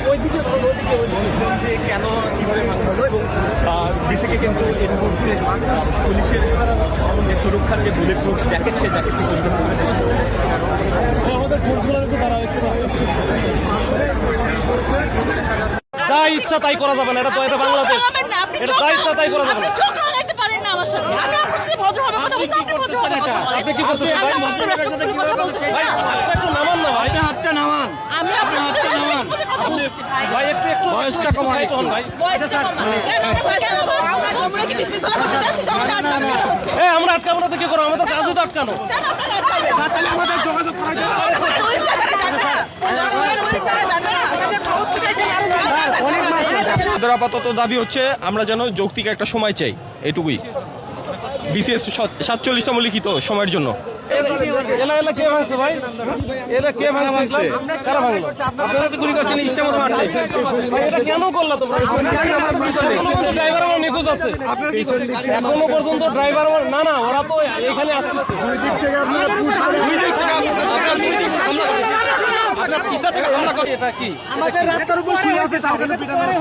ওইদিকে কেন কীভাবে ভাঙা হলো এবং ডিসিকে কিন্তু এর মধ্যে পুলিশের যে সুরক্ষার যে বুলেট প্রুফ জ্যাকেট সেই জ্যাকেট সে পরিধান করে আমাদের যা ইচ্ছা তাই করা যাবে না, এটা তো এটা বাংলাদেশ, এটা যা ইচ্ছা তাই করা যাবে না। আপনি কি করতেছেন ভাই? একটু নামান না ভাই, হাতটা নামান ভাই, একটু বয়সটা কমাই ভাই। আমরা আটকাবো না তো কি করবো? আমাদের কাজই তো আটকানো। আমাদের যোগাযোগ আমাদের আপাতত দাবি হচ্ছে আমরা যেন যৌক্তিক একটা সময় চাই, এটুকুই। বিসিএস 47তম লিখিত সময়ের জন্য। কে ভাঙছে ভাই? কে ভাঙছে? কারা ভাঙলো? আপনারা তো গুলি করছেন, ইচ্ছা মতো মারছেন। এটা কেন করলা তোমরা? ড্রাইভার আমার নিখোঁজ আছে এখনো পর্যন্ত। ড্রাইভার না না, ওরা তো এখানে আসতেছে। আমাদের রাস্তার উপর শুয়ে আছে,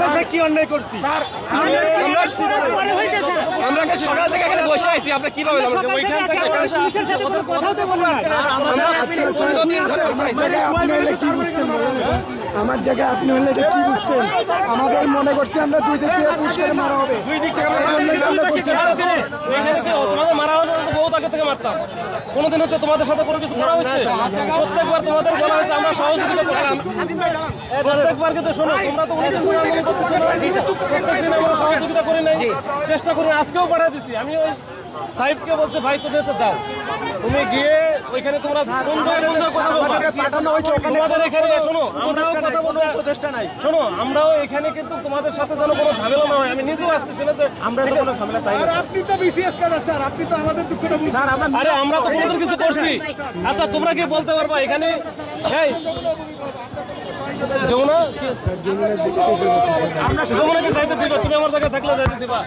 আমরা কি অন্যায় করছি? আমরা সকাল থেকে এখানে বসে আছি, আমরা কিভাবে আমার জায়গায় আপনি হলে কি বুঝতেন? আমাদের মনে করছি আমরা দুই দিক থেকে পুশ করে মারা হবে। তোমাদের মারা হলে বহুত আগে থেকে মারতাম। কোনোদিন হচ্ছে তোমাদের সাথে কোনো কিছু করা হয়েছে? প্রত্যেকবার তোমাদের বলা হয়েছে আমরা সহযোগিতা করলাম। প্রত্যেকবার কিন্তু শোনো, তোমরা তো প্রত্যেকদিন আমরা সহযোগিতা করি নাই, চেষ্টা করি, আজকেও পাঠিয়ে দিছি। আমি ওই সাহেবকে বলছে ভাই তুমি তো যাও, তুমি গিয়ে ওইখানে তোমরা কোন জায়গায় কথা বলবা? তোমাদের এখানে শোনো, আমরাও কথা বলতে উপদেষ্টা নাই। শোনো, আমরাও এখানে কিন্তু তোমাদের সাথে যেন কোনো ঝামেলা না হয়। আমি নিজেও আসতেছি না যে আমরা তো কোনো ঝামেলা চাই না। আপনি তো বিসিএস করেন স্যার, আপনি তো আমাদের দুঃখটা বুঝছেন। স্যার আরে আমরা তো কোনোদিন কিছু করছি? আচ্ছা তোমরা কি বলতে পারবা এখানে এই যমুনা যমুনাকে যাইতে দিবা? তুমি আমার জায়গায় থাকলে যাইতে দিবা?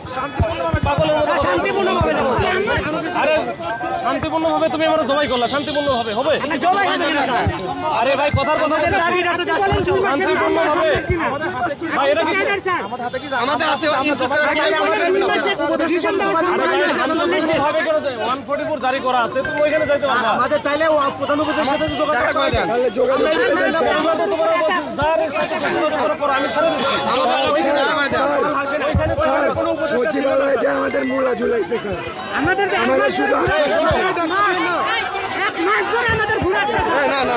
পাগলের মতো শান্তিপূর্ণভাবে যাবো। আরে শান্তিপূর্ণভাবে তুমি আমার জবাই করলা, শান্তিপূর্ণভাবে হবে? আরে ভাই কথার কথা শান্তিপূর্ণভাবে ভাই, এটা কি আমাদের আছে? 144 জারি করা আছে, তুমি ওইখানে যাইতে পারবা। আমাদের তাইলে প্রধান উপদেষ্টার সাথে যোগাযোগ করে দেন। সচিবালয়ে যে আমাদের মূলা ঝুলাইছে স্যার, আমাদের শুধু না না